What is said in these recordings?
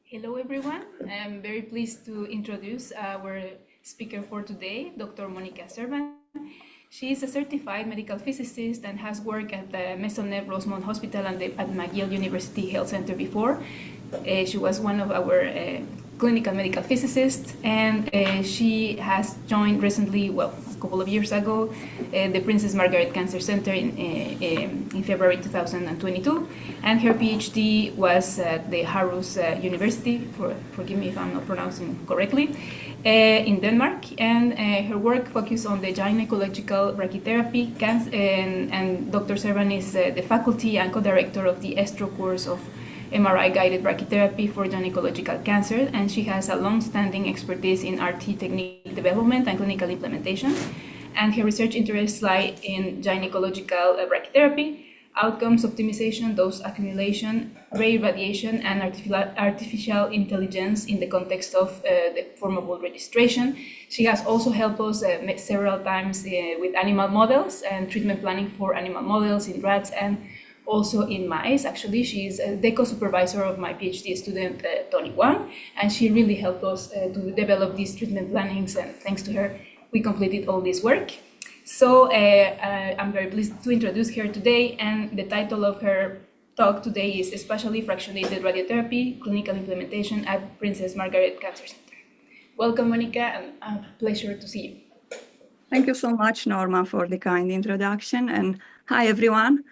Hello, everyone. I'm very pleased to introduce our speaker for today, Dr. Monica Serban. She is a certified medical physicist and has worked at the Maisonneuve Rosemont Hospital and at McGill University Health Center before. She was one of our clinical medical physicists, and she has joined recently, well, a couple of years ago, the Princess Margaret Cancer Centre in February 2022, and her Ph.D. was at the Aarhus University, forgive me if I'm not pronouncing correctly, in Denmark, and her work focused on the gynecological brachytherapy, and Dr. Serban is the faculty and co-director of the ESTRO course of MRI-guided brachytherapy for gynecological cancer, and she has a long-standing expertise in RT technique development and clinical implementation. And her research interests lie in gynecological brachytherapy, outcomes optimization, dose accumulation, ray radiation, and artificial intelligence in the context of the formable registration. She has also helped us several times with animal models and treatment planning for animal models in rats and also in mice. Actually, she is the co-supervisor of my PhD student, Tony Wang, and she really helped us to develop these treatment plannings, and thanks to her, we completed all this work. So I'm very pleased to introduce her today, and the title of her talk today is Spatially Fractionated Radiotherapy, Clinical Implementation at Princess Margaret Cancer Centre. Welcome, Monica, and a pleasure to see you. Thank you so much, Norma, for the kind introduction, and hi, everyone.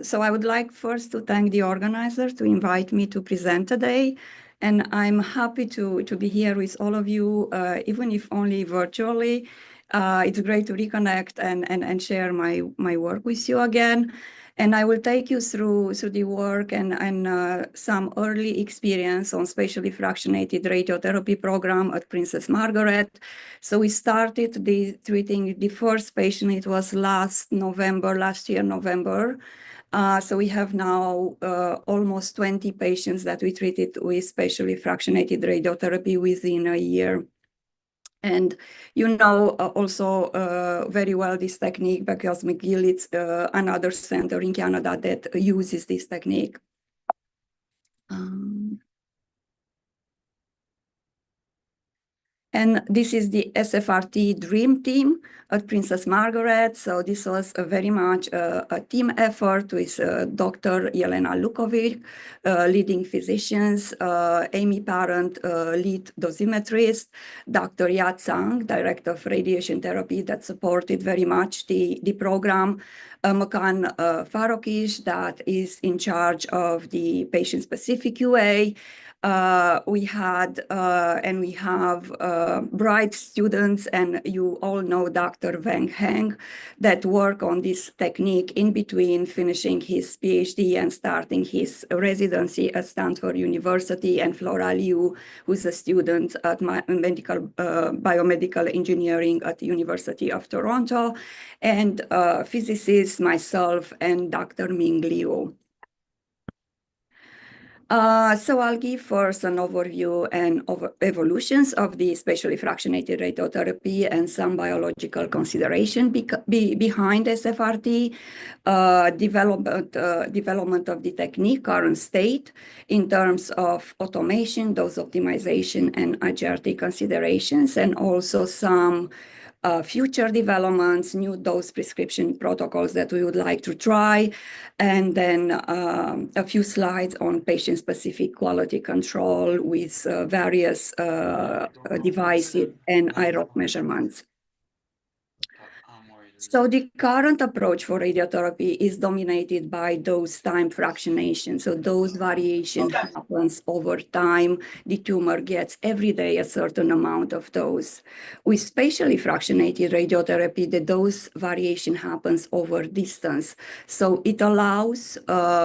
So I would like first to thank the organizers to invite me to present today. And I'm happy to be here with all of you, even if only virtually. It's great to reconnect and share my work with you again. And I will take you through the work and some early experience on spatially fractionated radiotherapy program at Princess Margaret. So we started treating the first patient. It was last year, November. So we have now almost 20 patients that we treated with spatially fractionated radiotherapy within a year. And you know also very well this technique because McGill is another center in Canada that uses this technique. And this is the SFRT Dream Team at Princess Margaret. So this was very much a team effort with Dr. Jelena Lukovic, leading physicians, Amy Parent, lead dosimetrist, Dr. Yat Sang, director of radiation therapy that supported very much the program, Makan Farokish, that is in charge of the patient-specific QA. We had and we have bright students, and you all know Dr. Wang Heng that work on this technique in between finishing his PhD and starting his residency at Stanford University, and Flora Liu, who's a student at biomedical engineering at the University of Toronto, and physicist, myself, and Dr. Ming Liu. So I'll give first an overview and evolutions of the spatially fractionated radiotherapy and some biological consideration behind SFRT, development of the technique, current state in terms of automation, dose optimization, and agility considerations, and also some future developments, new dose prescription protocols that we would like to try, and then a few slides on patient-specific quality control with various devices and IROC measurements. So the current approach for radiotherapy is dominated by dose time fractionation. So dose variation happens over time. The tumor gets every day a certain amount of dose. With spatially fractionated radiotherapy, the dose variation happens over distance. So it allows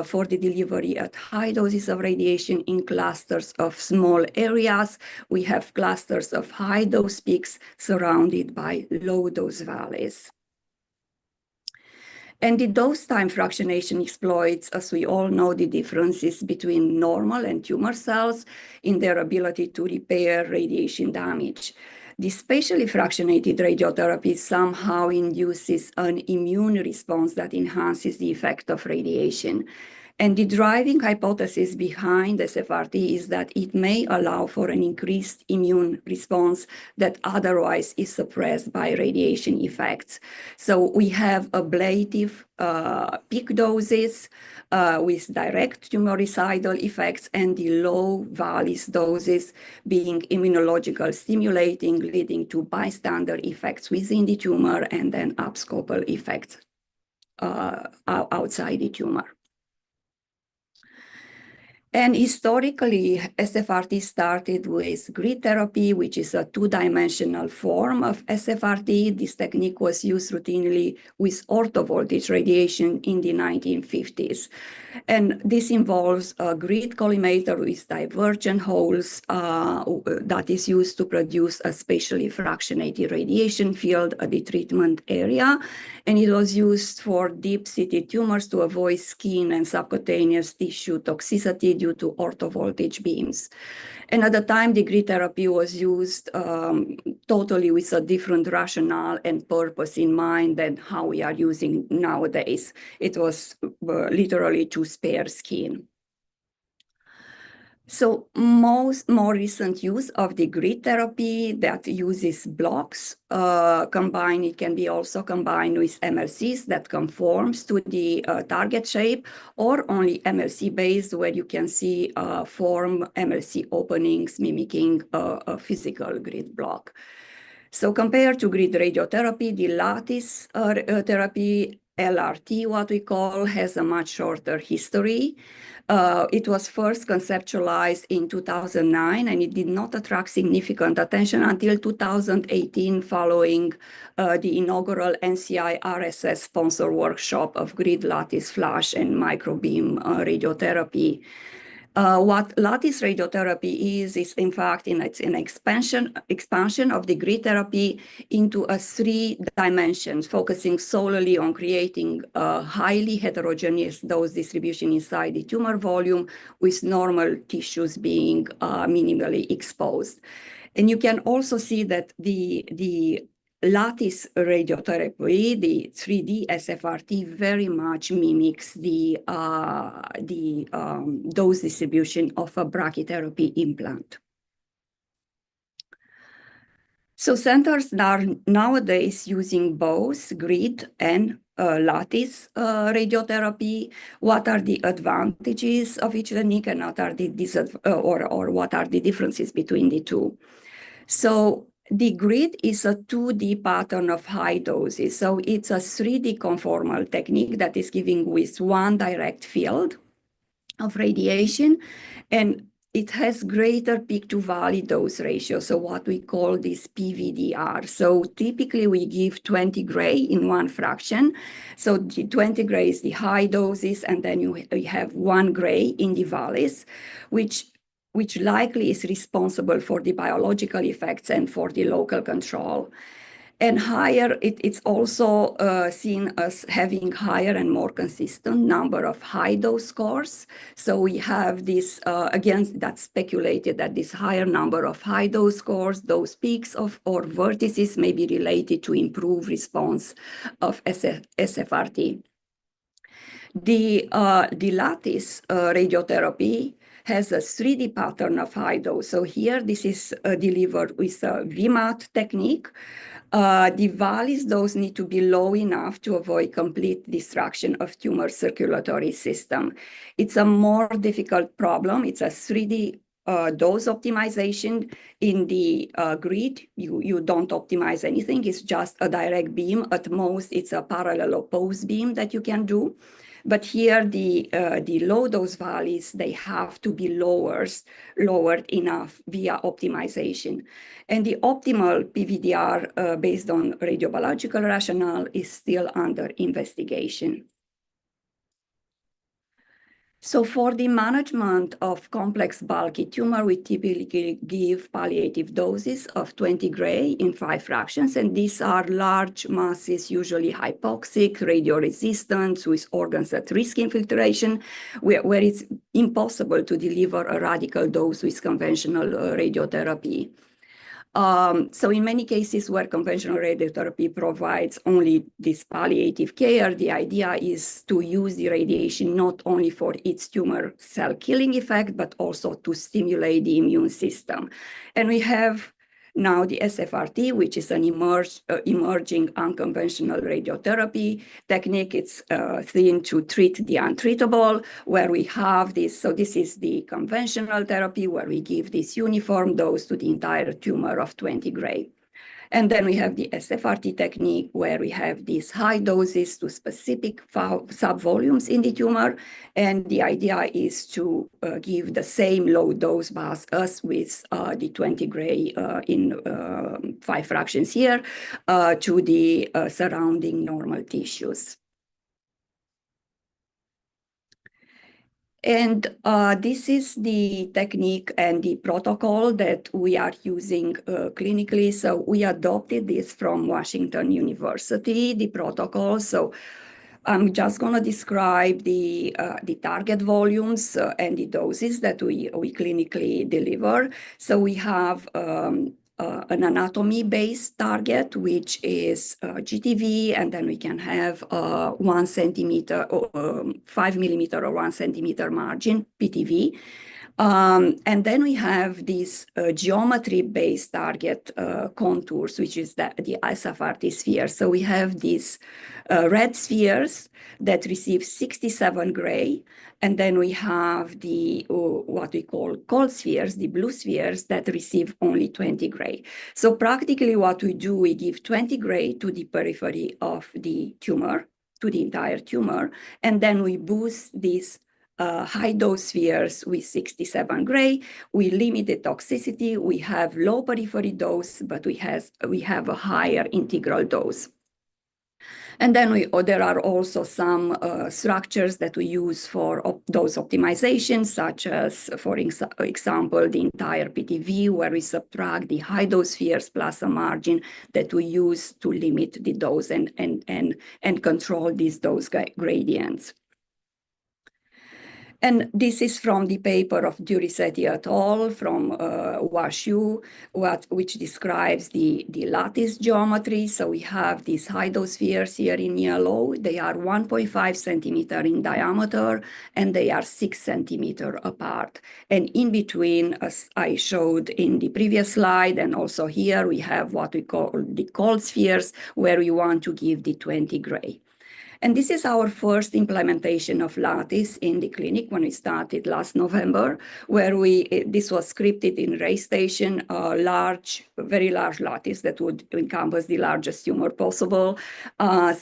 for the delivery at high doses of radiation in clusters of small areas. We have clusters of high dose peaks surrounded by low dose valleys. And the dose time fractionation exploits, as we all know, the differences between normal and tumor cells in their ability to repair radiation damage. The spatially fractionated radiotherapy somehow induces an immune response that enhances the effect of radiation. And the driving hypothesis behind SFRT is that it may allow for an increased immune response that otherwise is suppressed by radiation effects. So we have ablative peak doses with direct tumoricidal effects, and the low valleys doses being immunological stimulating, leading to bystander effects within the tumor and then abscopal effects outside the tumor. And historically, SFRT started with grid therapy, which is a two-dimensional form of SFRT. This technique was used routinely with orthovoltage radiation in the 1950s. And this involves a grid collimator with divergent holes that is used to produce a spatially fractionated radiation field at the treatment area. And it was used for deep-seated tumors to avoid skin and subcutaneous tissue toxicity due to orthovoltage beams. And at the time, the grid therapy was used totally with a different rationale and purpose in mind than how we are using nowadays. It was literally to spare skin. So more recent use of the grid therapy that uses blocks it can be also combined with MLCs that conforms to the target shape, or only MLC based, where you can see form MLC openings mimicking a physical grid block. So compared to grid radiotherapy, the lattice therapy, LRT, what we call, has a much shorter history. It was first conceptualized in 2009, and it did not attract significant attention until 2018, following the inaugural NCI RSS sponsor workshop of grid lattice flash and microbeam radiotherapy. What lattice radiotherapy is in fact it's an expansion of the grid therapy into a 3 dimensions, focusing solely on creating a highly heterogeneous dose distribution inside the tumor volume, with normal tissues being minimally exposed. And you can also see that the lattice radiotherapy, the 3D SFRT, very much mimics the dose distribution of a brachytherapy implant. So centers are nowadays using both grid and lattice radiotherapy. What are the advantages of each technique, and what are the what are the differences between the two? So the grid is a 2D pattern of high doses. So it's a 3D conformal technique that is giving with one direct field of radiation, and it has greater peak to valley dose ratio, so what we call this PVDR. So typically we give 20 gray in one fraction. So the 20 gray is the high doses, and then you have 1 gray in the valleys, which likely is responsible for the biological effects and for the local control. And higher, it's also seen as having higher and more consistent number of high dose scores. So we have this, again, that's speculated that this higher number of high dose scores, those peaks or vertices, may be related to improved response of SFRT. The lattice radiotherapy has a 3D pattern of high dose. So here, this is delivered with a VMAT technique. The valleys dose need to be low enough to avoid complete destruction of tumor circulatory system. It's a more difficult problem. It's a 3D dose optimization. In the grid, you don't optimize anything. It's just a direct beam. At most, it's a parallel opposed beam that you can do. But here, the low dose valleys, they have to be lowered enough via optimization. And the optimal PVDR based on radiobiological rationale is still under investigation. So for the management of complex bulky tumor, we typically give palliative doses of 20 gray in 5 fractions. And these are large masses, usually hypoxic, radioresistant, with organs at risk infiltration, where it's impossible to deliver a radical dose with conventional radiotherapy. So in many cases where conventional radiotherapy provides only this palliative care, the idea is to use the radiation not only for its tumor cell killing effect, but also to stimulate the immune system. And we have now the SFRT, which is an emerging unconventional radiotherapy technique. It's seen to treat the untreatable, where we have this. So this is the conventional therapy where we give this uniform dose to the entire tumor of 20 gray. And then we have the SFRT technique where we have these high doses to specific subvolumes in the tumor. And the idea is to give the same low dose as with the 20 gray in 5 fractions here to the surrounding normal tissues. And this is the technique and the protocol that we are using clinically. So we adopted this from Washington University, the protocol. So I'm just going to describe the target volumes and the doses that we clinically deliver. So we have an anatomy-based target, which is GTV, and then we can have 1 centimeter, 5 millimeter or 1 centimeter margin, PTV. And then we have this geometry-based target contours, which is the SFRT sphere. So we have these red spheres that receive 67 gray, and then we have the what we call cold spheres, the blue spheres that receive only 20 gray. So practically what we do, we give 20 gray to the periphery of the tumor, to the entire tumor, and then we boost these high dose spheres with 67 gray. We limit the toxicity. We have low periphery dose, but we have a higher integral dose. And then there are also some structures that we use for dose optimization, such as, for example, the entire PTV, where we subtract the high dose spheres plus a margin that we use to limit the dose and control these dose gradients. And this is from the paper of Durisetti et al. From WashU, which describes the lattice geometry. So we have these high dose spheres here in yellow. They are 1.5 centimeter in diameter, and they are 6 centimeter apart. And in between, as I showed in the previous slide, and also here, we have what we call the cold spheres, where we want to give the 20 gray. And this is our first implementation of lattice in the clinic when we started last November, where this was scripted in Ray Station, a very large lattice that would encompass the largest tumor possible. And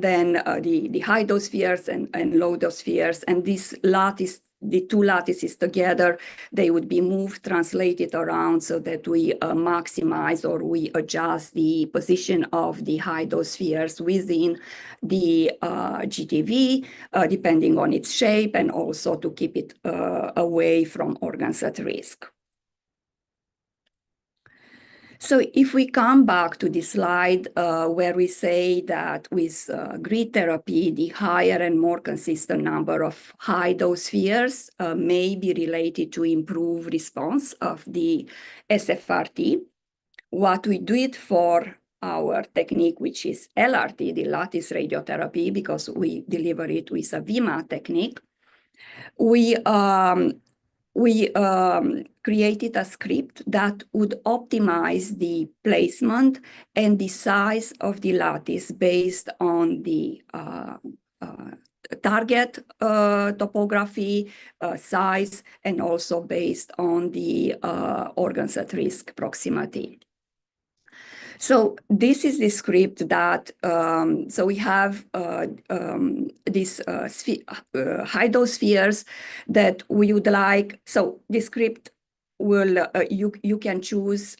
then the high dose spheres and low dose spheres, and this lattice, the two lattices together, they would be moved, translated around so that we maximize or we adjust the position of the high dose spheres within the GTV, depending on its shape, and also to keep it away from organs at risk. So if we come back to the slide where we say that with grid therapy, the higher and more consistent number of high dose spheres may be related to improved response of the SFRT. What we did for our technique, which is LRT, the lattice radiotherapy, because we deliver it with a VMAT technique, we created a script that would optimize the placement and the size of the lattice based on the target topography, size, and also based on the organs at risk proximity. So this is the script that, so we have these high dose spheres that we would like. So the script will, you can choose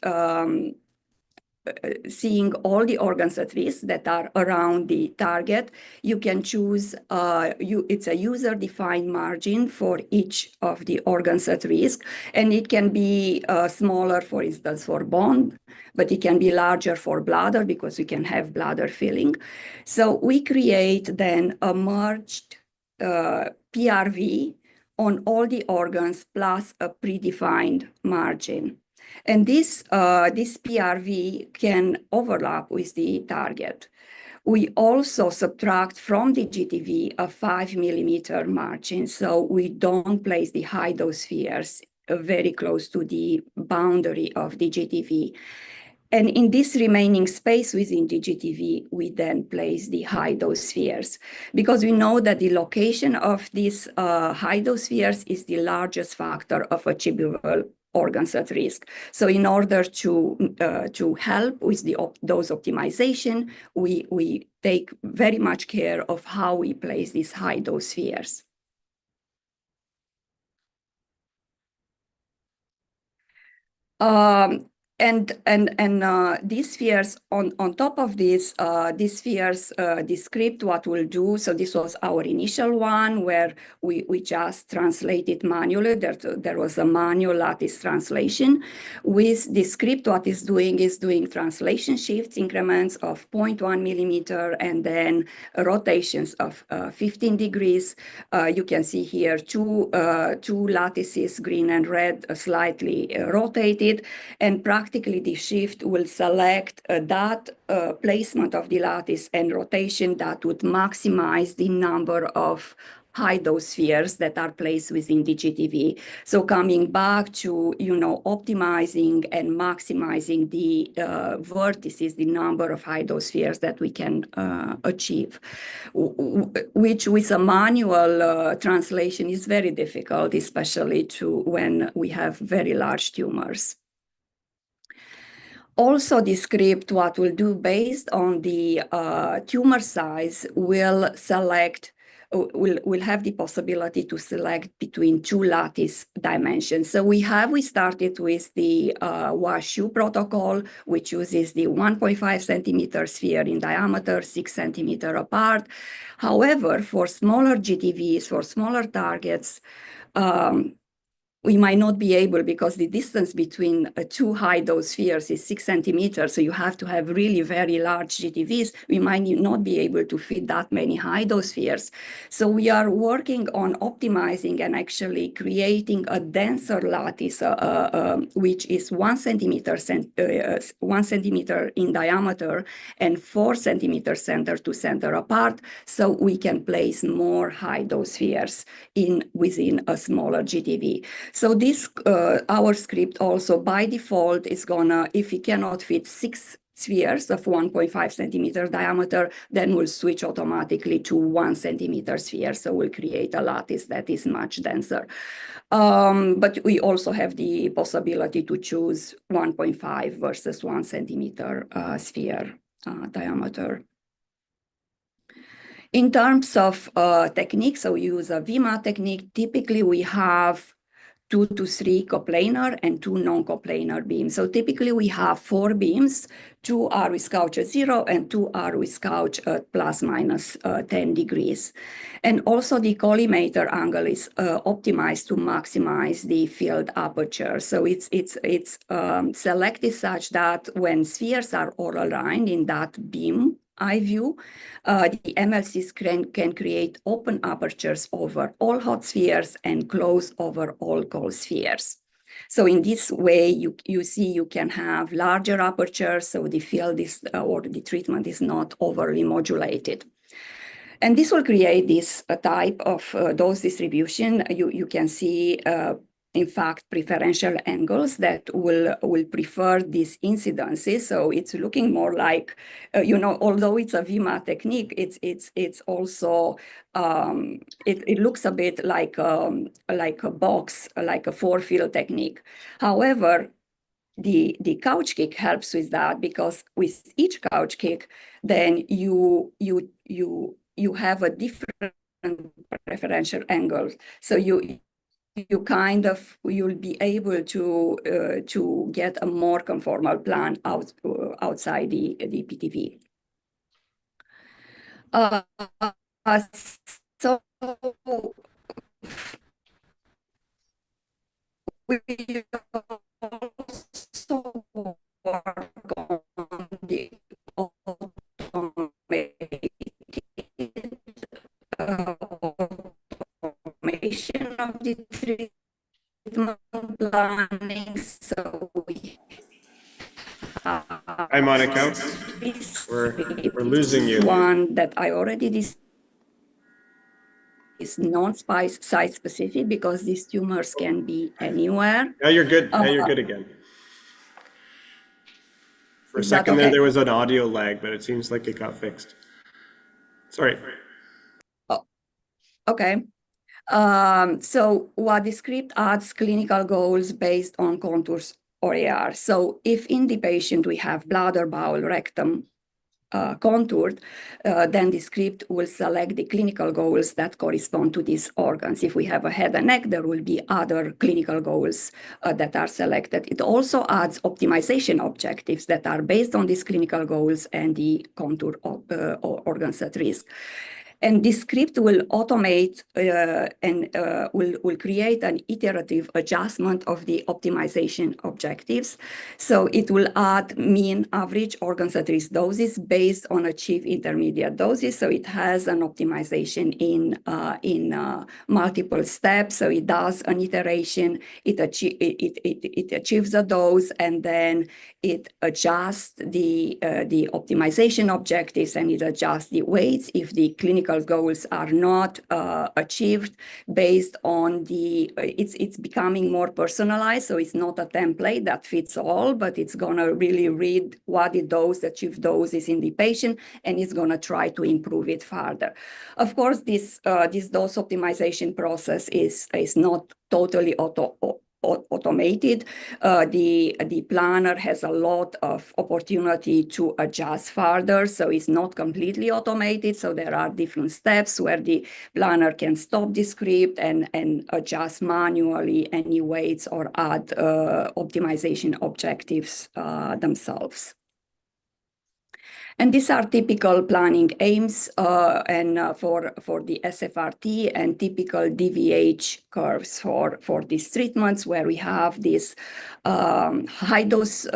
seeing all the organs at risk that are around the target. You can choose, it's a user-defined margin for each of the organs at risk, and it can be smaller, for instance, for bone, but it can be larger for bladder because we can have bladder filling. So we create then a merged PRV on all the organs plus a predefined margin. And this PRV can overlap with the target. We also subtract from the GTV a 5 millimeter margin, so we don't place the high dose spheres very close to the boundary of the GTV. And in this remaining space within the GTV, we then place the high dose spheres, because we know that the location of these high dose spheres is the largest factor of achievable organs at risk. So in order to help with the dose optimization, we take very much care of how we place these high dose spheres. These spheres, on top of this, these spheres describe what we'll do. So this was our initial one where we just translated manually. There was a manual lattice translation. With the script, what is doing translation shifts, increments of 0.1 millimeter, and then rotations of 15 degrees. You can see here two lattices, green and red, slightly rotated. And practically the shift will select that placement of the lattice and rotation that would maximize the number of high dose spheres that are placed within the GTV. So coming back to, optimizing and maximizing the vertices, the number of high dose spheres that we can achieve, which with a manual translation is very difficult, especially when we have very large tumors. Also, the script, what we'll do based on the tumor size, will have the possibility to select between two lattice dimensions. So we started with the WashU protocol, which uses the 1.5 centimeter sphere in diameter, 6 centimeter apart. However, for smaller GTVs, for smaller targets, we might not be able, because the distance between two high dose spheres is 6 centimeters. So you have to have really very large GTVs. We might not be able to fit that many high dose spheres. So we are working on optimizing and actually creating a denser lattice, which is 1 centimeter in diameter and 4 centimeters center to center apart. So we can place more high dose spheres within a smaller GTV. So this, our script also by default is gonna, if we cannot fit 6 spheres of 1.5 centimeter diameter, then we'll switch automatically to 1 centimeter sphere. So we'll create a lattice that is much denser. But we also have the possibility to choose 1.5 versus 1 centimeter sphere diameter. In terms of techniques, so we use a VMA technique. Typically, we have 2 to 3 coplanar and 2 non-coplanar beams. So typically we have 4 beams, 2 are with couch at 0 and 2 are with couch at plus minus 10 degrees. And also the collimator angle is optimized to maximize the field aperture. So it's selected such that when spheres are all aligned in that beam eye view, the MLCs can create open apertures over all hot spheres and close over all cold spheres. So in this way, you see you can have larger apertures, so the field is, or the treatment is not overly modulated. And this will create this type of dose distribution. You can see in fact, preferential angles that will prefer these incidences. So it's looking more like, although it's a VMA technique, it's also, it looks a bit like a box, like a 4-field technique. However, the couch kick helps with that, because with each couch kick, then you have a different preferential angle. So you'll be able to get a more conformal plan outside the PTV. So we also work on the automation of the treatment. treatment planning. So we Hi, Monica. We're losing you. one that I already discussed is non-site specific because these tumors can be anywhere. Now you're good. Now you're good again. For a Is that second okay? there was an audio lag, but it seems like it got fixed. Sorry. Oh, okay. So what the script adds clinical goals based on contours or AR. So if in the patient we have bladder, bowel, rectum contoured, then the script will select the clinical goals that correspond to these organs. If we have a head and neck, there will be other clinical goals that are selected. It also adds optimization objectives that are based on these clinical goals and the contour of organs at risk. And this script will automate and will create an iterative adjustment of the optimization objectives. So it will add mean average organs at risk doses based on achieved intermediate doses. So it has an optimization in multiple steps. So it does an iteration, it achieves a dose, and then it adjusts the optimization objectives, and it adjusts the weights if the clinical goals are not achieved based on it's becoming more personalized. So it's not a template that fits all, but it's gonna really read what the achieved dose is in the patient, and it's gonna try to improve it further. Of course, this dose optimization process is not totally automated. The planner has a lot of opportunity to adjust further, so it's not completely automated. So there are different steps where the planner can stop the script and adjust manually any weights or add optimization objectives themselves. And these are typical planning aims for the SFRT and typical DVH curves for these treatments, where we have these high dose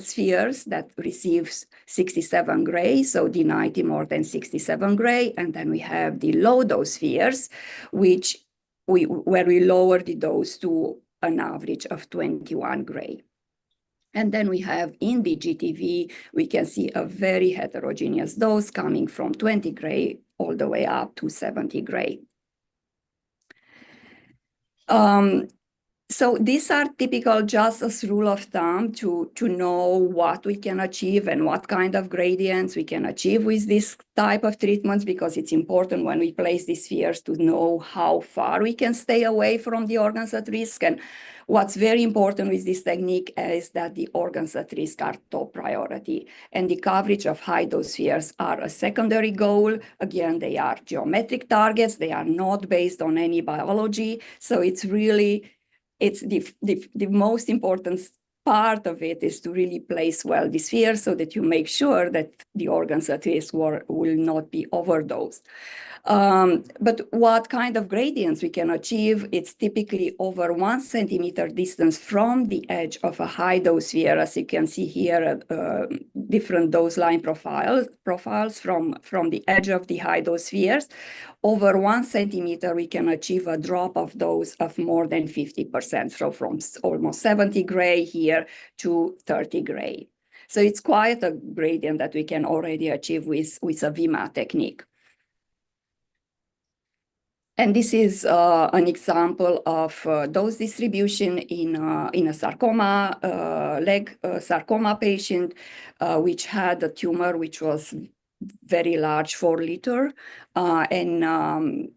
spheres that receives 67 gray, so D90 more than 67 gray, and then we have the low dose spheres, where we lower the dose to an average of 21 gray. And then we have in the GTV, we can see a very heterogeneous dose coming from 20 gray all the way up to 70 gray. So these are typical just as rule of thumb to know what we can achieve and what kind of gradients we can achieve with this type of treatments, because it's important when we place these spheres to know how far we can stay away from the organs at risk. And what's very important with this technique is that the organs at risk are top priority, and the coverage of high dose spheres are a secondary goal. Again, they are geometric targets. They are not based on any biology. So it's the most important part of it is to really place well the sphere so that you make sure that the organs at risk will not be overdosed. But what kind of gradients we can achieve? It's typically over 1 centimeter distance from the edge of a high dose sphere. As you can see here, different dose line profiles from the edge of the high dose spheres. Over 1 centimeter, we can achieve a drop of dose of more than 50%, so from almost 70 gray here to 30 gray. So it's quite a gradient that we can already achieve with a VMAT technique. And this is an example of dose distribution in a sarcoma, leg sarcoma patient, which had a tumor which was very large, 4 liter, and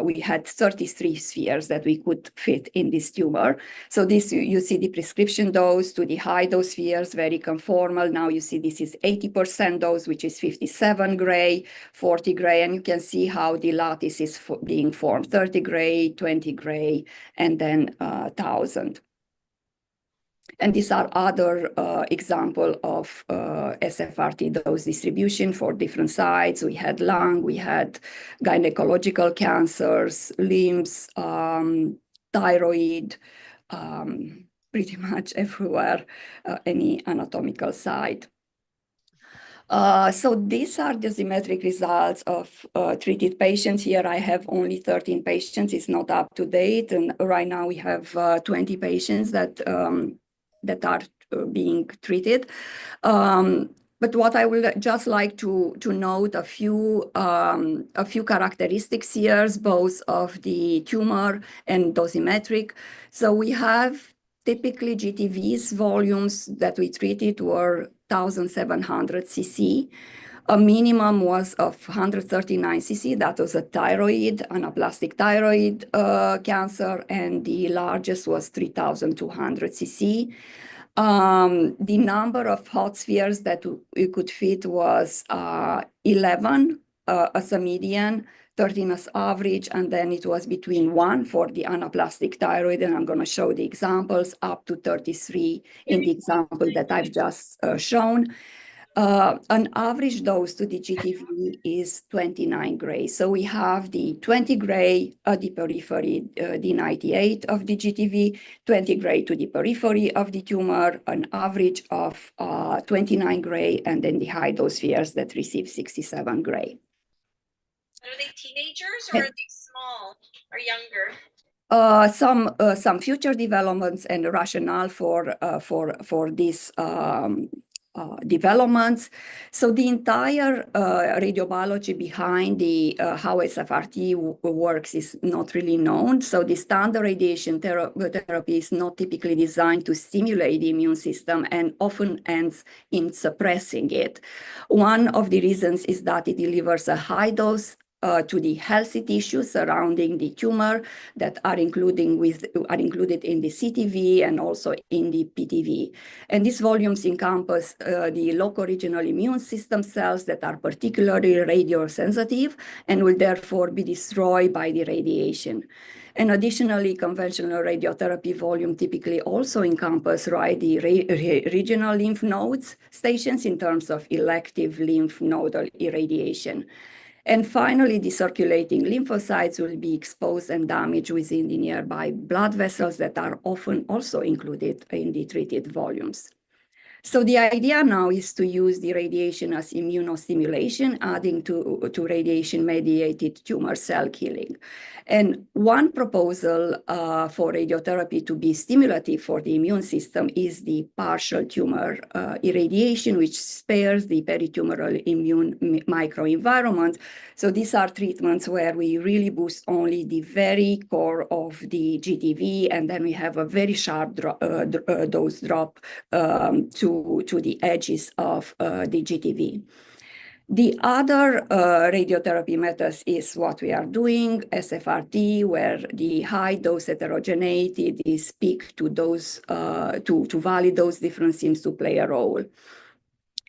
we had 33 spheres that we could fit in this tumor. So this, you see the prescription dose to the high dose spheres, very conformal. Now you see this is 80% dose, which is 57 gray, 40 gray, and you can see how the lattice is being formed, 30 gray, 20 gray, and then 1,000. And these are other examples of SFRT dose distribution for different sites. We had lung, we had gynecological cancers, limbs, thyroid, pretty much everywhere, any anatomical site. So these are the symmetric results of treated patients. Here I have only 13 patients. It's not up to date. And right now we have 20 patients that are being treated. But what I would just like to note a few characteristics here, both of the tumor and dosimetric. So we have typically GTVs volumes that we treated were 1,700 cc. A minimum was of 139 cc. That was a thyroid, anaplastic thyroid cancer, and the largest was 3,200 cc. The number of hot spheres that we could fit was 11 as a median, 13 as average, and then it was between 1 for the anaplastic thyroid, and I'm going to show the examples, up to 33 in the example that I've just shown. An average dose to the GTV is 29 gray. So we have the 20 gray at the periphery, the 98 of the GTV, 20 gray to the periphery of the tumor, an average of 29 gray, and then the high dose spheres that receive 67 gray. Are they teenagers or are they small or younger? Some future developments and rationale for these developments. So the entire radiobiology behind the how SFRT works is not really known. So the standard radiation therapy is not typically designed to stimulate the immune system and often ends in suppressing it. One of the reasons is that it delivers a high dose to the healthy tissues surrounding the tumor that are included in the CTV and also in the PTV. And these volumes encompass the local regional immune system cells that are particularly radiosensitive and will therefore be destroyed by the radiation. And additionally, conventional radiotherapy volume typically also encompass the regional lymph nodes stations in terms of elective lymph nodal irradiation. And finally, the circulating lymphocytes will be exposed and damaged within the nearby blood vessels that are often also included in the treated volumes. So the idea now is to use the radiation as immunostimulation, adding to radiation-mediated tumor cell killing. And one proposal for radiotherapy to be stimulative for the immune system is the partial tumor irradiation, which spares the peritumoral immune microenvironment. So these are treatments where we really boost only the very core of the GTV, and then we have a very sharp dose drop to the edges of the GTV. The other radiotherapy methods is what we are doing, SFRT, where the high dose heterogeneity, is peak to dose, to valley dose difference seems to play a role.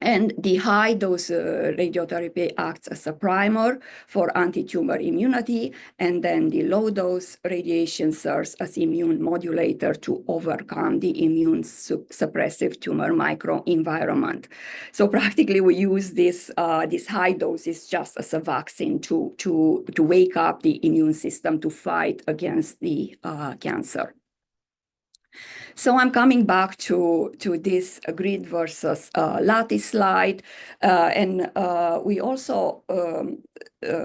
And the high dose radiotherapy acts as a primer for anti-tumor immunity, and then the low dose radiation serves as immune modulator to overcome the immune suppressive tumor microenvironment. So practically we use this high doses just as a vaccine to wake up the immune system to fight against the cancer. So I'm coming back to this grid versus lattice slide, and we also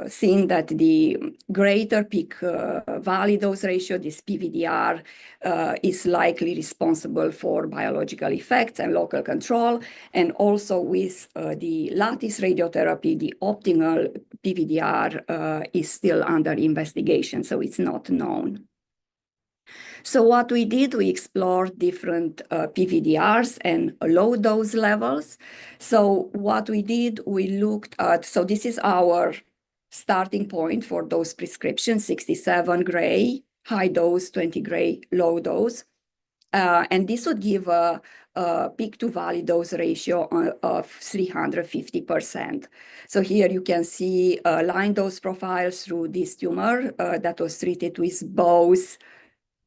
seen that the greater peak valley dose ratio, this PVDR, is likely responsible for biological effects and local control. And also with the lattice radiotherapy, the optimal PVDR is still under investigation, so it's not known. So what we did, we explored different PVDRs and low dose levels. So what we did, we looked at, so this is our starting point for dose prescription, 67 gray, high dose, 20 gray, low dose. And this would give a peak to valley dose ratio of 350%. So here you can see line dose profiles through this tumor that was treated with both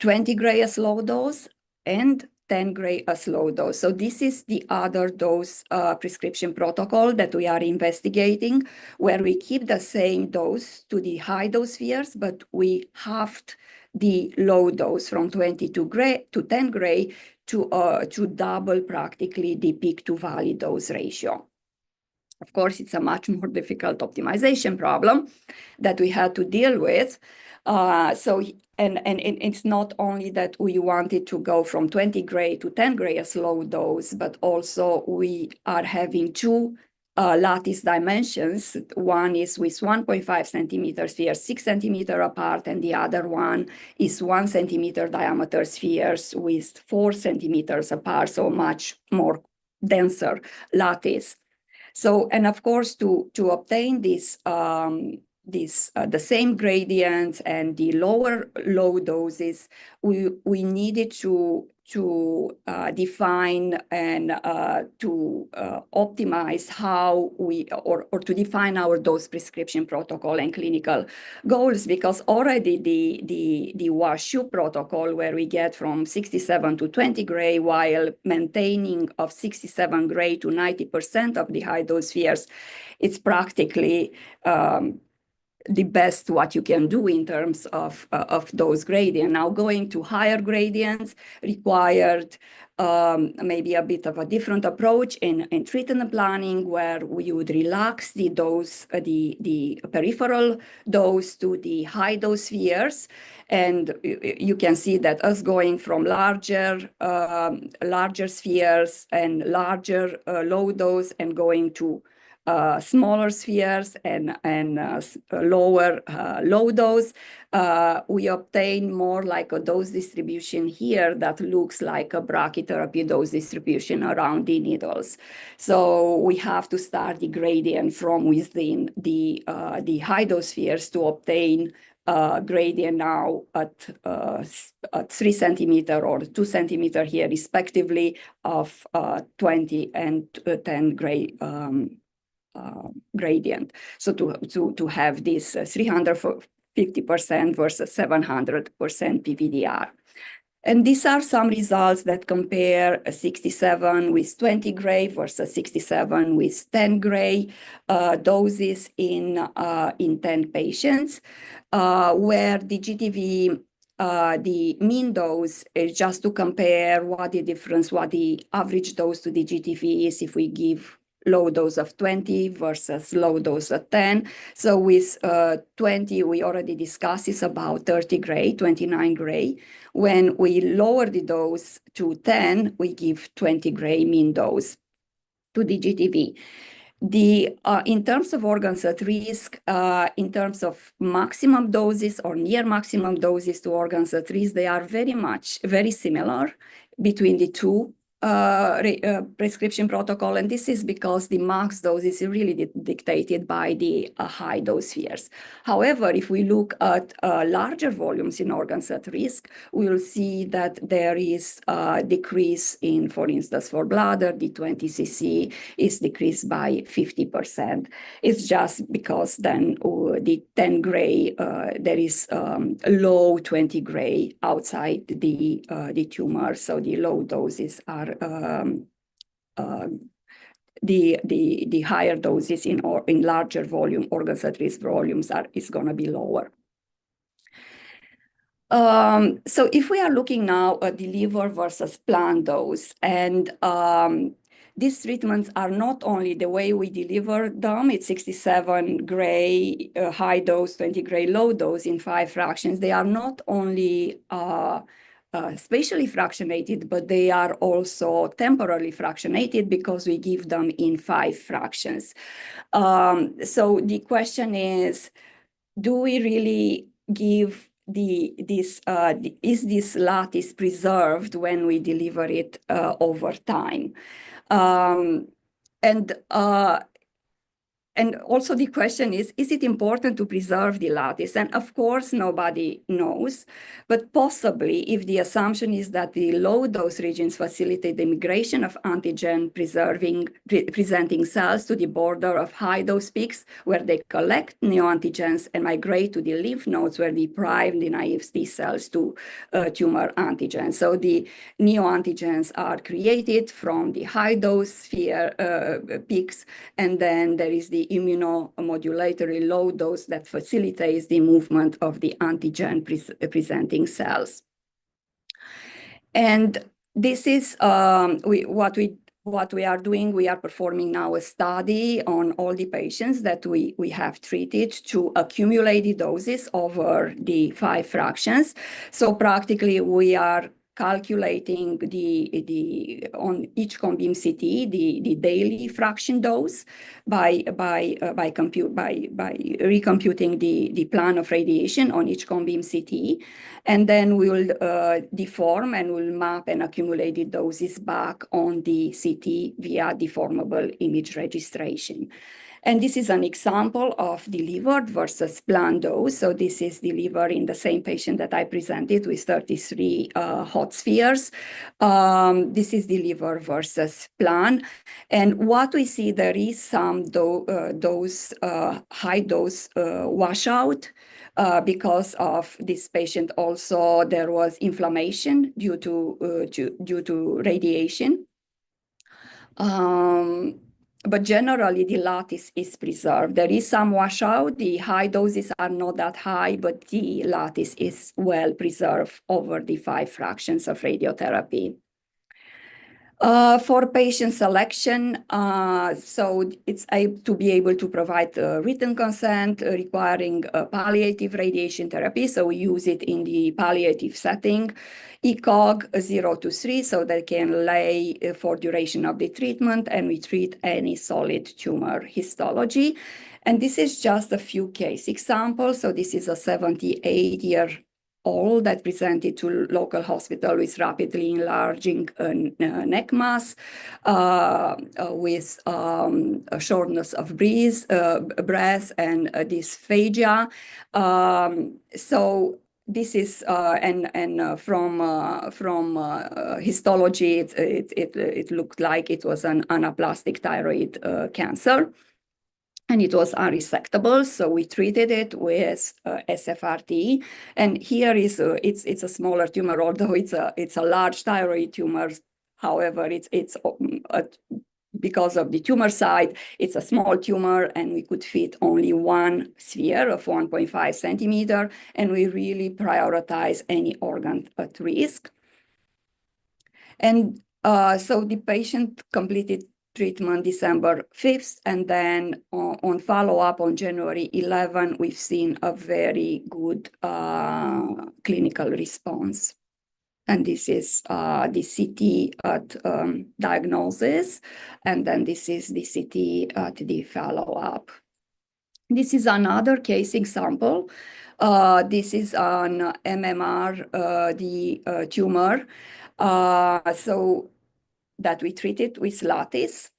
20 gray as low dose and 10 gray as low dose. So this is the other dose prescription protocol that we are investigating, where we keep the same dose to the high dose spheres, but we halved the low dose from 22 gray to 10 gray to double practically the peak to valley dose ratio. Of course, it's a much more difficult optimization problem that we had to deal with. And it's not only that we wanted to go from 20 gray to 10 gray as low dose, but also we are having two lattice dimensions. One is with 1.5 centimeter spheres, 6 centimeter apart, and the other one is 1 centimeter diameter spheres with 4 centimeters apart, so much more denser lattice. So, and of course, to obtain this, the same gradients and the lower low doses, we needed to define and to optimize how we, or to define our dose prescription protocol and clinical goals, because already the WashU protocol, where we get from 67 to 20 gray while maintaining of 67 gray to 90% of the high dose spheres, it's practically the best what you can do in terms of those gradients. Now, going to higher gradients required maybe a bit of a different approach in treatment planning, where we would relax the dose, the peripheral dose to the high dose spheres. And you can see that us going from larger spheres and larger low dose and going to smaller spheres and lower low dose, we obtain more like a dose distribution here that looks like a brachytherapy dose distribution around the needles. So we have to start the gradient from within the high dose spheres to obtain gradient now at 3 centimeter or 2 centimeter here, respectively, of 20 and 10 gray gradient. So to have this 350% versus 700% PVDR. And these are some results that compare 67 with 20 gray versus 67 with 10 gray doses in 10 patients, where the GTV, the mean dose is just to compare what the average dose to the GTV is if we give low dose of 20 versus low dose of 10. So with 20, we already discussed, is about 30 gray, 29 gray. When we lower the dose to 10, we give 20 gray mean dose to the GTV. In terms of organs at risk, in terms of maximum doses or near maximum doses to organs at risk, they are very similar between the two prescription protocol, and this is because the max dose is really dictated by the high dose spheres. However, if we look at larger volumes in organs at risk, we will see that there is a decrease in, for instance, for bladder, the 20 cc is decreased by 50%. It's just because then the 10 gray, there is low 20 gray outside the tumor, so the low doses are the higher doses in larger volume organs at risk volumes is going to be lower. So if we are looking now at the liver versus planned dose, and these treatments are not only the way we deliver them, it's 67 gray high dose, 20 gray low dose in 5 fractions. They are not only spatially fractionated, but they are also temporally fractionated because we give them in 5 fractions. So the question is, do we really give is this lattice preserved when we deliver it over time? And also the question is it important to preserve the lattice? And of course, nobody knows, but possibly if the assumption is that the low dose regions facilitate the migration of antigen presenting cells to the border of high dose peaks, where they collect neoantigens and migrate to the lymph nodes where they prime the naive T cells to tumor antigens. So the neoantigens are created from the high dose sphere peaks, and then there is the immunomodulatory low dose that facilitates the movement of the antigen presenting cells. And this is what what we are doing, we are performing now a study on all the patients that we have treated to accumulate the doses over the 5 fractions. So practically we are calculating on each cone beam CT the daily fraction dose by recomputing the plan of radiation on each cone beam CT, and then we will deform and we'll map and accumulate the doses back on the CT via deformable image registration. And this is an example of delivered versus planned dose. So this is delivered in the same patient that I presented with 33 hot spheres. This is delivered versus plan. And what we see, there is some high dose washout. Because of this patient also, there was inflammation due to radiation. But generally, the lattice is preserved. There is some washout. The high doses are not that high, but the lattice is well preserved over the 5 fractions of radiotherapy. For patient selection, so it's to be able to provide written consent requiring palliative radiation therapy. So we use it in the palliative setting, ECOG 0 to 3, so they can lay for duration of the treatment, and we treat any solid tumor histology. And this is just a few case examples. So this is a 78-year-old that presented to local hospital with rapidly enlarging neck mass, with a shortness of breath and dysphagia. So this is from histology, it looked like it was an anaplastic thyroid cancer. And it was unresectable, so we treated it with SFRT. And here is it's a smaller tumor, although it's a large thyroid tumor. However, it's because of the tumor site, it's a small tumor, and we could fit only 1 sphere of 1.5 centimeter, and we really prioritize any organ at risk. And so the patient completed treatment December 5th, and then on follow-up on January 11, we've seen a very good clinical response. And this is the CT at diagnosis, and then this is the CT at the follow-up. This is another case example. This is on MMR, the tumor. So that we treated with lattice.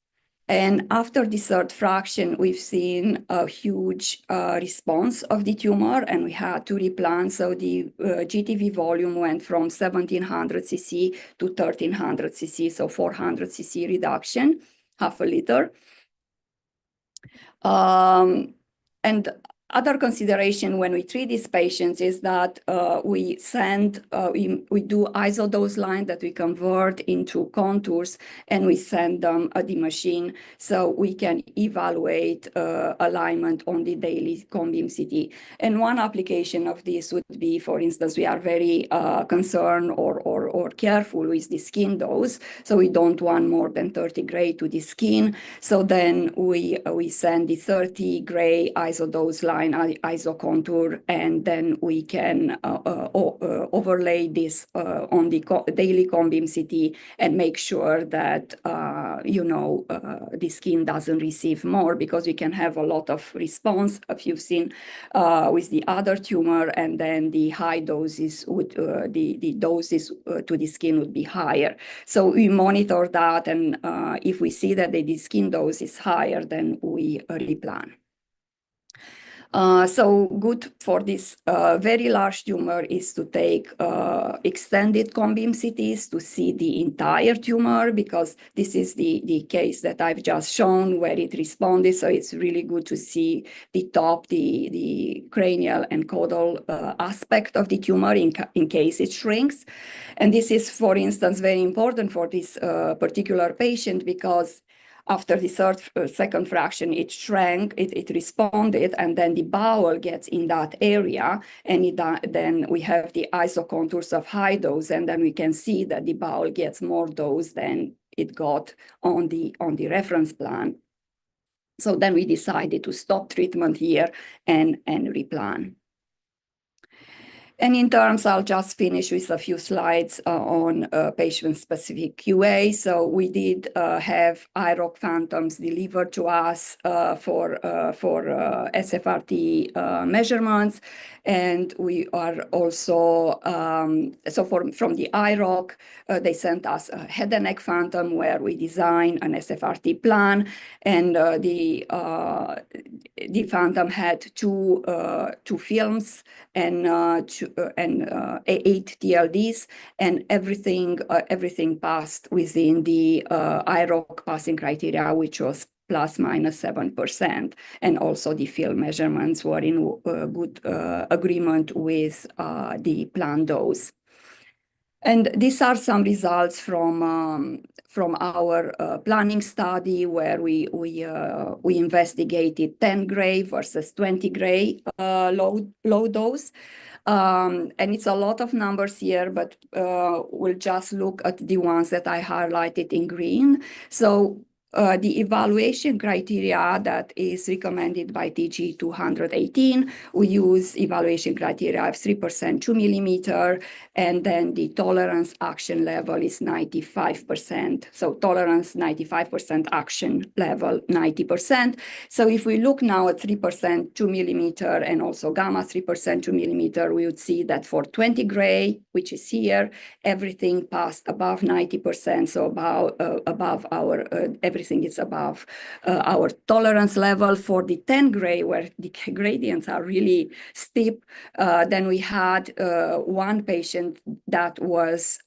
And after the 3rd fraction, we've seen a huge response of the tumor, and we had to replan. So the GTV volume went from 1700 cc to 1300 cc, so 400 cc reduction, half a liter. And other consideration when we treat these patients is that we do isodose line that we convert into contours, and we send them at the machine so we can evaluate alignment on the daily cone beam CT. And one application of this would be, for instance, we are very concerned or careful with the skin dose, so we don't want more than 30 gray to the skin. So then we send the 30 gray isodose line, isocontour, and then we can overlay this on the daily cone beam CT and make sure that the skin doesn't receive more, because we can have a lot of response, if you've seen with the other tumor, and then the high doses would the doses to the skin would be higher. So we monitor that, and if we see that the skin dose is higher, then we replan. So good for this very large tumor is to take extended cone beam CTs to see the entire tumor, because this is the case that I've just shown where it responded. So it's really good to see the top, the cranial and caudal aspect of the tumor in case it shrinks. And this is, for instance, very important for this particular patient, because after the 2nd fraction, it shrank, it responded, and then the bowel gets in that area, and then we have the isocontours of high dose, and then we can see that the bowel gets more dose than it got on the reference plan. So then we decided to stop treatment here and replan. And in terms, I'll just finish with a few slides on patient-specific QA. So we did have IROC phantoms delivered to us for SFRT measurements. And we are also, from the IROC, they sent us a head and neck phantom where we designed an SFRT plan. And the phantom had two films and 8 TLDs, and everything passed within the IROC passing criteria, which was ±7%. And also the field measurements were in good agreement with the planned dose. And these are some results from our planning study where we investigated 10 gray versus 20 gray low dose. And it's a lot of numbers here, but we'll just look at the ones that I highlighted in green. So the evaluation criteria that is recommended by TG 218, we use evaluation criteria of 3% 2 millimeter, and then the tolerance action level is 95%. So tolerance 95%, action level 90%. So if we look now at 3% 2 millimeter and also gamma 3% 2 millimeter, we would see that for 20 gray, which is here, everything passed above 90%. So above our everything is above our tolerance level. For the 10 gray, where the gradients are really steep, then we had one patient that was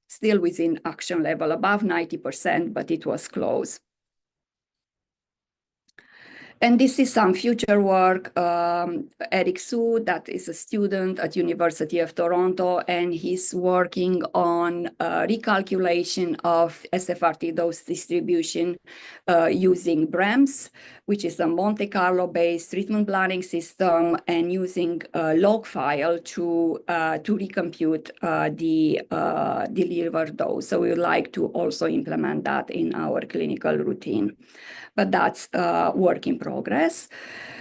still within action level above 90%, but it was close. And this is some future work. Eric Su, that is a student at University of Toronto, and he's working on recalculation of SFRT dose distribution using BREMS, which is a Monte Carlo-based treatment planning system, and using a log file to recompute the delivered dose. So we would like to also implement that in our clinical routine. But that's work in progress.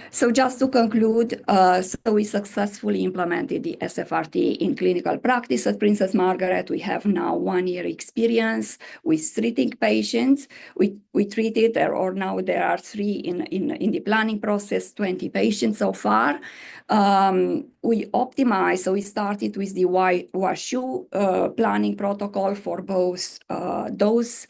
So just to conclude, so we successfully implemented the SFRT in clinical practice at Princess Margaret. We have now 1 year experience with treating patients. We treated, or now there are 3 in the planning process, 20 patients so far. We optimized, so we started with the WashU planning protocol for both dose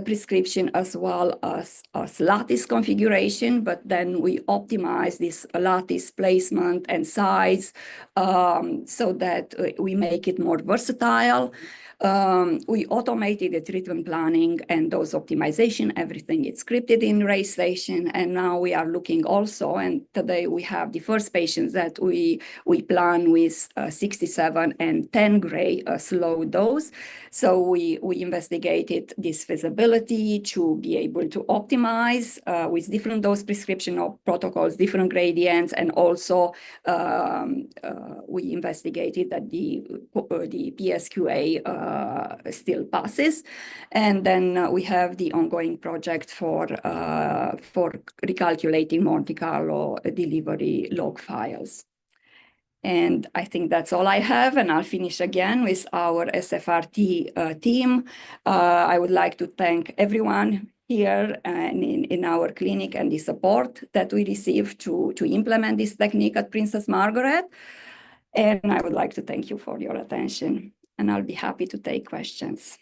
prescription as well as lattice configuration, but then we optimize this lattice placement and size so that we make it more versatile. We automated the treatment planning and dose optimization. Everything is scripted in RayStation, and now we are looking also, and today we have the first patients that we plan with 67 and 10 gray slow dose. So we investigated this feasibility to be able to optimize with different dose prescription protocols, different gradients, and also we investigated that the PSQA still passes. And then we have the ongoing project for recalculating Monte Carlo delivery log files. And I think that's all I have, and I'll finish again with our SFRT team. I would like to thank everyone here and in our clinic and the support that we received to implement this technique at Princess Margaret. And I would like to thank you for your attention, and I'll be happy to take questions.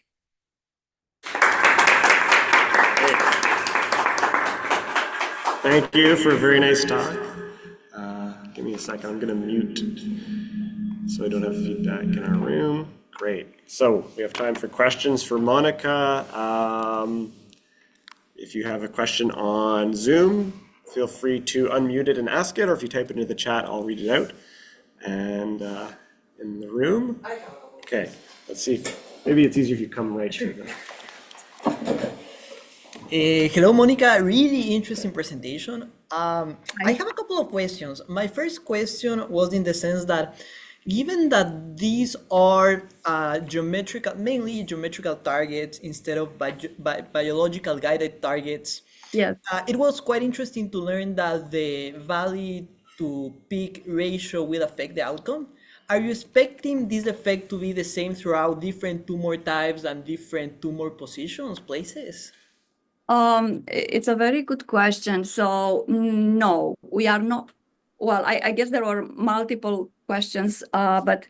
Thank you for a very nice talk. Give me a second, I'm gonna mute so I don't have feedback in our room. Great, so we have time for questions for Monica. If you have a question on Zoom, feel free to unmute it and ask it, or if you type it into the chat, I'll read it out. And in the room, okay, let's see, maybe it's easier if you come right here. Hello, Monica. Really interesting presentation. I have a couple of questions. My first question was in the sense that, given that these are geometrical, mainly geometrical targets instead of biological guided targets, Yes. it was quite interesting to learn that the valley to peak ratio will affect the outcome. Are you expecting this effect to be the same throughout different tumor types and different tumor positions, places? It's a very good question. So no, we are not. Well, I guess there are multiple questions, but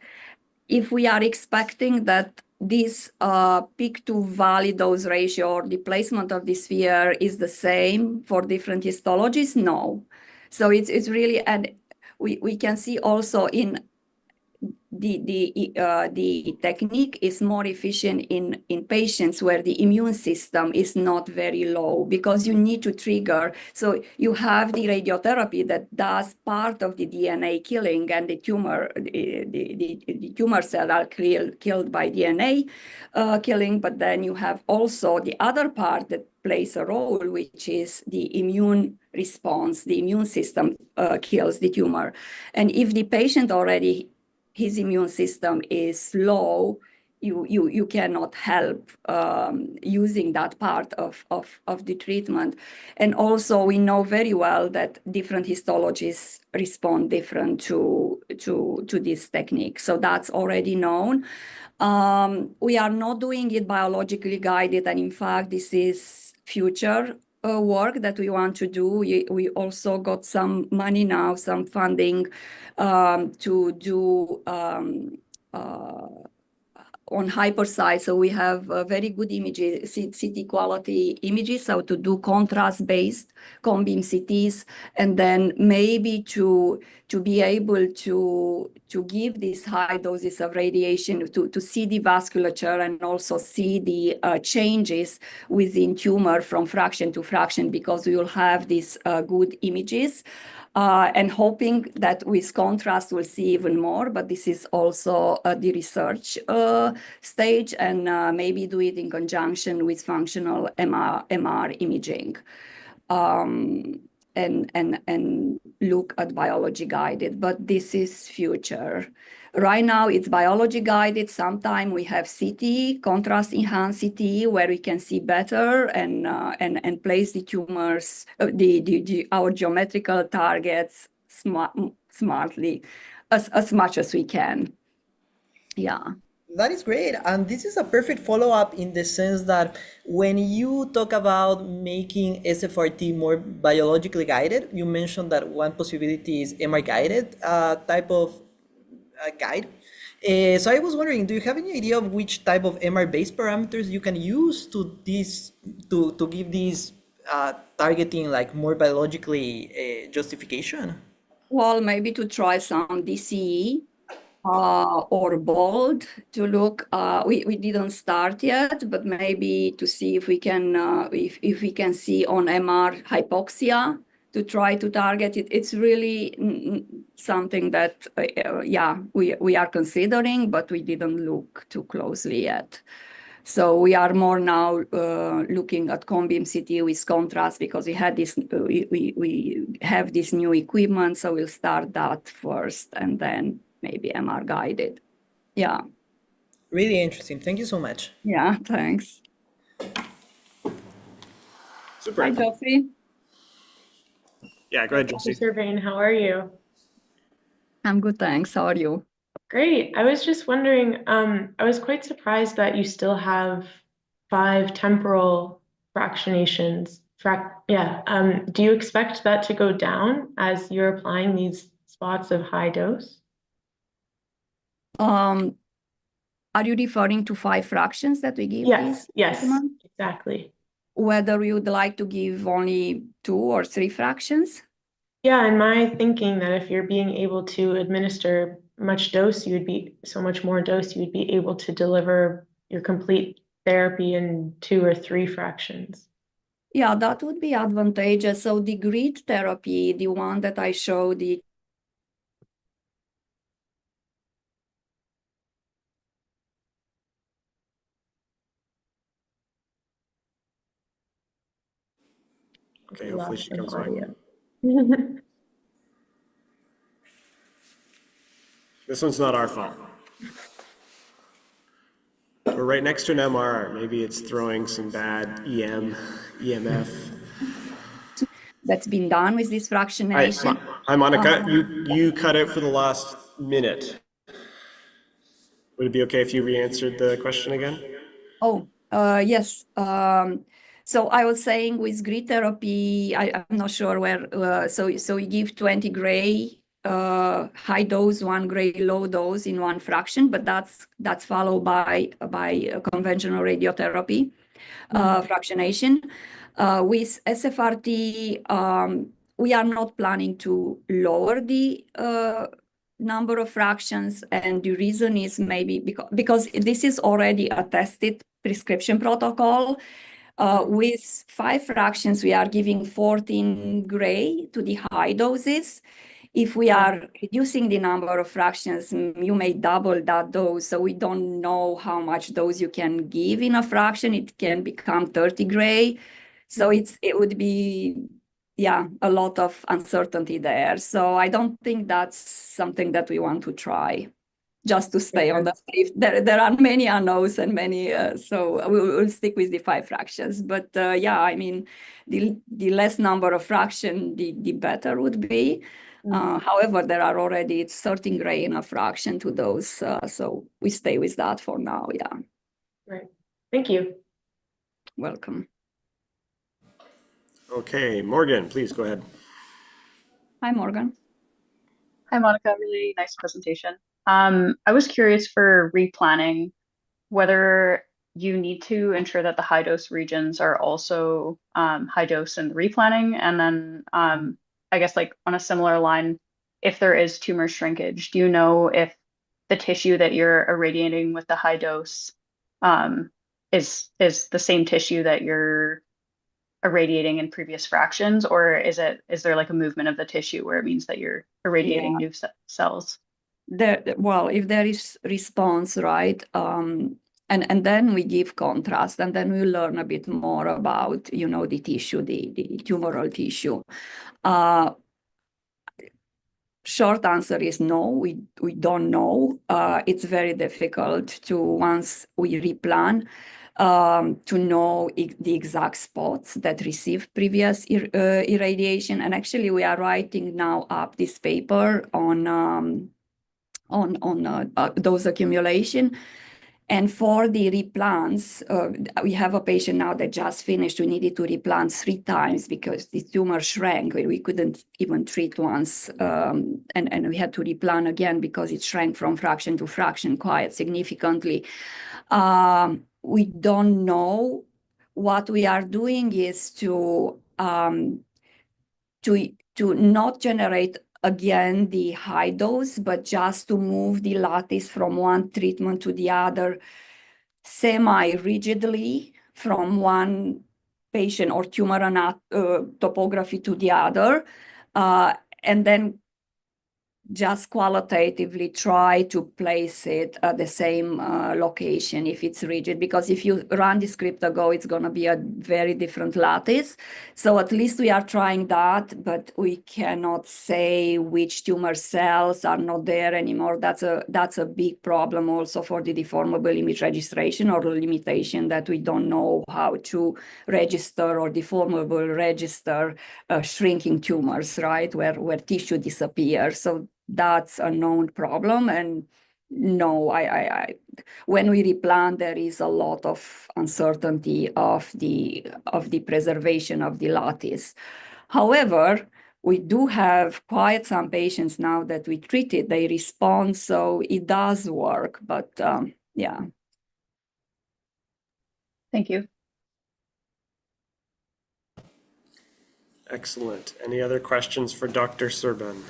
if we are expecting that this peak to valley dose ratio or the placement of the sphere is the same for different histologies, no. So it's really, and we can see also in the technique is more efficient in patients where the immune system is not very low because you need to trigger. So you have the radiotherapy that does part of the DNA killing and the tumor cell are killed by DNA killing, but then you have also the other part that plays a role, which is the immune response. The immune system kills the tumor. And if the patient already his immune system is low, you cannot help using that part of the treatment. And also we know very well that different histologies respond different to this technique. So that's already known. We are not doing it biologically guided. And in fact, this is future work that we want to do. We also got some money now, some funding to do on hypersize. So we have very good images, CT quality images, so to do contrast-based beam CTs, and then maybe to be able to give these high doses of radiation to see the vasculature and also see the changes within tumor from fraction to fraction, because we will have these good images. And hoping that with contrast we'll see even more, but this is also the research stage, and maybe do it in conjunction with functional MR imaging, and look at biology guided, but this is future. Right now it's biology guided. Sometimes we have CT, contrast enhanced CT, where we can see better and place the tumors, our geometrical targets smartly as much as we can. Yeah. That is great. And this is a perfect follow-up in the sense that when you talk about making SFRT more biologically guided, you mentioned that one possibility is MR guided type of guide. So I was wondering, do you have any idea of which type of MR-based parameters you can use to give these targeting like more biologically justification? Well, maybe to try some DCE or bold to look. We didn't start yet, but maybe to see if we can if we can see on MR hypoxia to try to target it. It's really something that yeah, we are considering, but we didn't look too closely yet. So we are more now looking at beam CT with contrast, because we had this we have this new equipment, so we'll start that first and then maybe MR guided. Yeah. Really interesting. Thank you so much. Yeah, thanks. Super. Hi, Josie. Yeah, go ahead, Dr. Josie. Serban, how are you? I'm good, thanks. How are you? Great. I was just wondering, I was quite surprised that you still have 5 temporal fractionations. Do you expect that to go down as you're applying these spots of high dose? Are you referring to 5 fractions that we give these? Yes, exactly. Whether you would like to give only 2 or 3 fractions? Yeah, and my thinking that if you're being able to administer much dose, you would be so much more dose, you would be able to deliver your complete therapy in 2 or 3 fractions. Yeah, that would be advantageous. So the grid therapy, the one that I showed, the Okay, hopefully she comes back. Audio. This one's not our fault. We're right next to an MR. Maybe it's throwing some bad EMF. That's been done with this Hi, fractionation. hi, Monica. You cut out for the last minute. Would it be okay if you re-answered the question again? Oh, yes. So I was saying with grid therapy, I'm not sure where. So we give 20 gray high dose, 1 gray low dose in one fraction, but that's followed by a conventional radiotherapy fractionation. With SFRT, we are not planning to lower the number of fractions, and the reason is maybe because this is already a tested prescription protocol. With 5 fractions, we are giving 14 gray to the high doses. If we are reducing the number of fractions, you may double that dose. So we don't know how much dose you can give in a fraction. It can become 30 gray. So it would be, yeah, a lot of uncertainty there. So I don't think that's something that we want to try, just to stay on the safe. There are many unknowns and many, so we'll stick with the 5 fractions. But yeah, I mean, the less number of fraction, the better would be. However, there are already 13 gray in a fraction to those, so we stay with that for now. Yeah. Right. Thank you. Welcome. Okay, Morgan, please go ahead. Hi, Morgan. Hi, Monica. Really nice presentation. I was curious for replanning whether you need to ensure that the high dose regions are also high dose in the replanning. And then I guess like on a similar line, if there is tumor shrinkage, do you know if the tissue that you're irradiating with the high dose is the same tissue that you're irradiating in previous fractions, or is there like a movement of the tissue where it means that you're irradiating new cells? Well, if there is response, right, and then we give contrast, and then we learn a bit more about, the tissue, the tumoral tissue. Short answer is no, we don't know. It's very difficult to, once we replan, to know the exact spots that receive previous irradiation. And actually, we are writing now up this paper on dose accumulation. And for the replants, we have a patient now that just finished. We needed to replant 3 times because the tumor shrank. We couldn't even treat once. And we had to replant again because it shrank from fraction to fraction quite significantly. We don't know. What we are doing is to not generate again the high dose, but just to move the lattice from one treatment to the other semi-rigidly from one patient or tumor topography to the other, and then just qualitatively try to place it at the same location if it's rigid, because if you run the script-a-go, it's going to be a very different lattice. So at least we are trying that, but we cannot say which tumor cells are not there anymore. That's a big problem also for the deformable image registration, or limitation that we don't know how to register or deformable register shrinking tumors, right, where tissue disappears. So that's a known problem. And no, when we replant, there is a lot of uncertainty of the preservation of the lattice. However, we do have quite some patients now that we treated, they respond, so it does work, but yeah. Thank you. Excellent. Any other questions for Dr. Serban?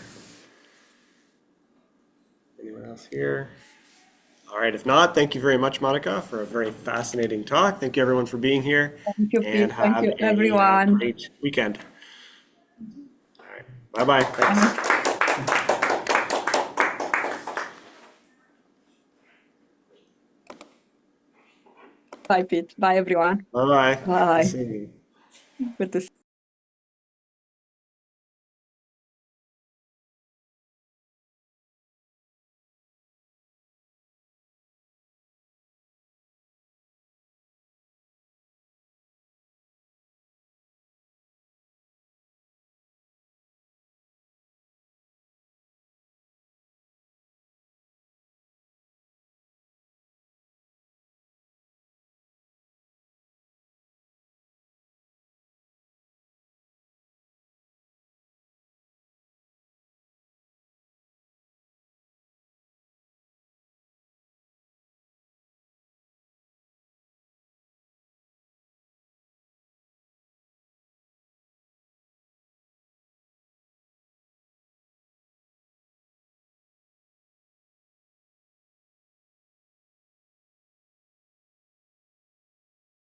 Anyone else here? All right, if not, thank you very much, Monica, for a very fascinating talk. Thank you, everyone, for being here. Thank you, Pete. And Thank you, have everyone. a great weekend. All right, bye-bye. Thanks. Bye, Pete. Bye, everyone. Bye-bye. Bye. See you. Good to see you.